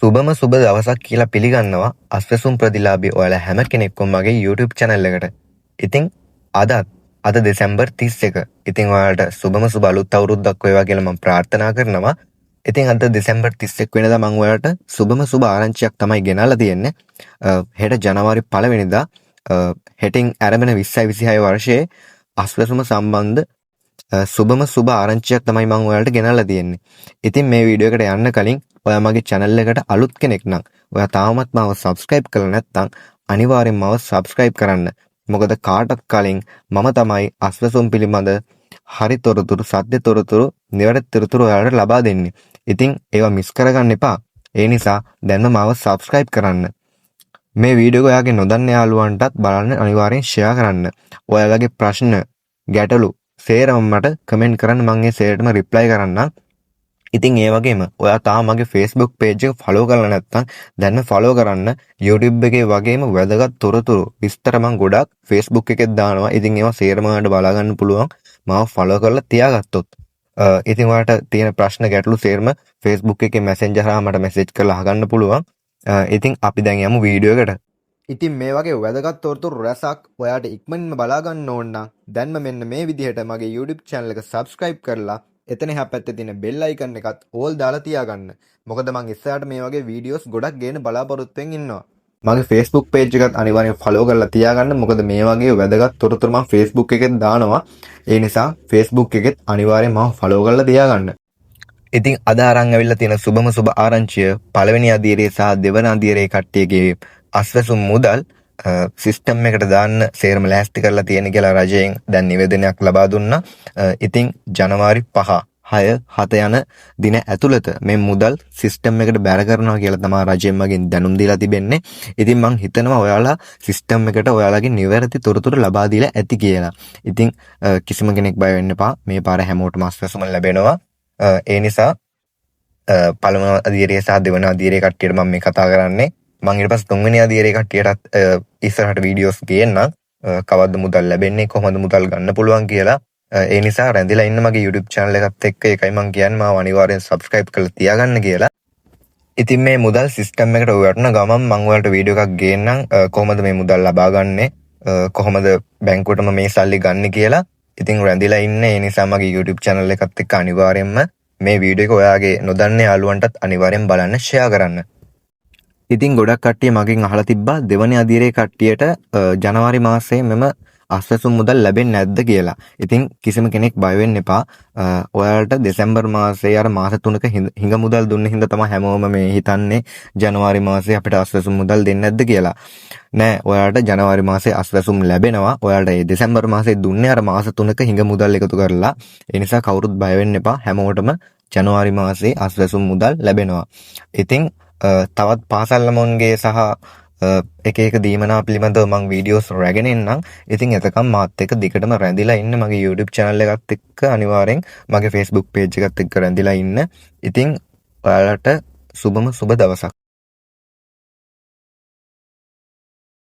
සුබම සුබ දවසක් කියලා පිළිගන්නවා අස්වැසුම් ප්‍රතිලාභී ඔයාලා හැම කෙනෙක්ම මගේ YouTube channel එකට. ඉතින් අද දෙසැම්බර් 31. ඉතින් ඔයාලට සුබම සුබ අලුත් අවුරුද්දක් වේවා කියලා මම ප්‍රාර්ථනා කරනවා. ඉතින් අද දෙසැම්බර් 31 වෙනිදා මම ඔයාලට සුබම සුබ ආරංචියක් තමයි ගෙනල්ලා තියෙන්නේ. හෙට ජනවාරි 1 වෙනිදා හෙටින් ආරම්භන 2026 වර්ෂයේ අස්වැසුම සම්බන්ධ සුබම සුබ ආරංචියක් තමයි මම ඔයාලට ගෙනල්ලා තියෙන්නේ. ඉතින් මේ වීඩියෝ එකට යන්න කලින් ඔයා මගේ channel එකට අලුත් කෙනෙක් නම් ඔයා තාමත් මාව subscribe කරලා නැත්නම් අනිවාර්යෙන් මාව subscribe කරන්න. මොකද කාටත් කලින් මම තමයි අස්වැසුම් පිළිබඳ හරි තොරතුරු, සත්‍ය තොරතුරු, නිවැරදි තොරතුරු ඔයාලට ලබා දෙන්නේ. ඉතින් ඒවා මිස් කරගන්න එපා. ඒ නිසා දැන්ම මාව subscribe කරන්න. මේ වීඩියෝ එක ඔයාගේ නොදන්න යාළුවන්ටත් බලන්න අනිවාර්යෙන් share කරන්න. ඔයාලගේ ප්‍රශ්න, ගැටලු සේරම මට කමෙන්ට් කරන්න, මම ඒ සේරටම reply කරන්නම්. ඉතින් ඒ වගේම ඔයා තාම මගේ Facebook page එක follow කරලා නැත්නම් දැන්ම follow කරන්න. YouTube එකේ වගේම වැදගත් තොරතුරු විස්තර මම ගොඩක් Facebook එකෙත් දානවා. ඉතින් ඒවා සේරම ඔයාලට බලා ගන්න පුළුවන් මාව follow කරලා තියාගත්තොත්. ඉතින් ඔයාලට තියෙන ප්‍රශ්න ගැටලු සේරම Facebook එකේ Messenger හරහා මට message කරලා අහගන්න පුළුවන්. ඉතින් අපි දැන් යමු වීඩියෝ එකට. ඉතින් මේ වගේ වැදගත් තොරතුරු රැසක් ඔයාලට ඉක්මනින්ම බලා ගන්න ඕන නම් දැන්ම මෙන්න මේ විදිහට මගේ YouTube channel එක subscribe කරලා එතන එහා පැත්තේ තියෙන bell icon එකත් all දාලා තියාගන්න. මොකද මම ඉස්සරහට මේ වගේ videos ගොඩක් ගේන්න බලාපොරොත්තුෙන් ඉන්නවා. මගේ Facebook page එකත් අනිවාර්යෙන් follow කරලා තියාගන්න. මොකද මේ වගේ වැදගත් තොරතුරු මම Facebook එකෙන් දානවා. ඒ නිසා Facebook එකෙත් අනිවාර්යෙන් මම follow කරලා තියාගන්න. ඉතින් අද අරන් ඇවිල්ලා තියෙන සුබම සුබ ආරංචිය පළවෙනි අදියරේ සහ දෙවන අදියරේ කට්ටියගේ අස්වැසුම් මුදල් සිස්ටම් එකට දාන්න සේරම ලෑස්ති කරලා තියෙන කියලා රජයෙන් දැන් නිවේදනයක් ලබා දුන්නා. ඉතින් ජනවාරි 5, 6, 7 යන දින ඇතුළත මේ මුදල් සිස්ටම් එකට බැර කරනවා කියලා තමයි රජයෙන් මගෙන් දැනුම් දීලා තිබෙන්නේ. ඉතින් මං හිතනවා ඔයාලා සිස්ටම් එකට ඔයාලගේ නිවැරදි තොරතුරු ලබා දීලා ඇති කියලා. ඉතින් කිසිම කෙනෙක් බය වෙන්න එපා. මේ පාර හැමෝටම අස්වැසුම ලැබෙනවා. ඒ නිසා පළවෙනි අදියරේ සහ දෙවන අදියරේ කට්ටියට මම මේ කතා කරන්නේ. මම ඊට පස්සේ තුන්වෙනි අදියරේ කට්ටියටත් ඉස්සරහට වීඩියෝස් ගේන්නම්. කවද්ද මුදල් ලැබෙන්නේ, කොහොමද මුදල් ගන්න පුළුවන් කියලා. ඒ නිසා රැඳිලා ඉන්න මගේ YouTube channel එකත් එක්ක ඒකයි මම කියන්නේ මාව අනිවාර්යෙන් subscribe කරලා තියාගන්න කියලා. ඉතින් මේ මුදල් සිස්ටම් එකට වටන ගමන් මම ඔයාලට වීඩියෝ එකක් ගේන්නම් කොහොමද මේ මුදල් ලබා ගන්නෙ, කොහොමද බැංකුවටම මේ සල්ලි ගන්න කියලා. ඉතින් රැඳිලා ඉන්න. ඒ නිසා මගේ YouTube channel එකත් එක්ක අනිවාර්යෙන්ම මේ වීඩියෝ එක ඔයාගේ නොදන්න යාළුවන්ටත් අනිවාර්යෙන් බලන්න share කරන්න. ඉතින් ගොඩක් කට්ටිය මගෙන් අහලා තිබ්බා දෙවනි අදියරේ කට්ටියට ජනවාරි මාසයේ මෙම අස්වැසුම් මුදල් ලැබෙන්නේ නැද්ද කියලා. ඉතින් කිසිම කෙනෙක් බය වෙන්න එපා. ඔයාලට දෙසැම්බර් මාසයේ අර මාස 3ක හිඟ මුදල් දුන්න හින්දා තමයි හැමෝම මේ හිතන්නේ ජනවාරි මාසයේ අපිට අස්වැසුම් මුදල් දෙන්නේ නැද්ද කියලා. නෑ, ඔයාලට ජනවාරි මාසයේ අස්වැසුම් ලැබෙනවා. ඔයාලට මේ දෙසැම්බර් මාසයේ දුන්නේ අර මාස 3ක හිඟ මුදල් එකතු කරලා. ඒ නිසා කවුරුත් බය වෙන්න එපා. හැමෝටම ජනවාරි මාසයේ අස්වැසුම් මුදල් ලැබෙනවා. ඉතින් තවත් පාසල් ළමුන්ගේ සහ එක එක දීමනා පිළිබඳව මම වීඩියෝස් රැගෙන එන්නම්. ඉතින් එතකම් මාත් එක්ක දිගටම රැඳිලා ඉන්න. මගේ YouTube channel එකත් එක්ක අනිවාර්යෙන් මගේ Facebook page එකත් එක්ක රැඳිලා ඉන්න. ඉතින් ඔයාලට සුබම සුබ දවසක්.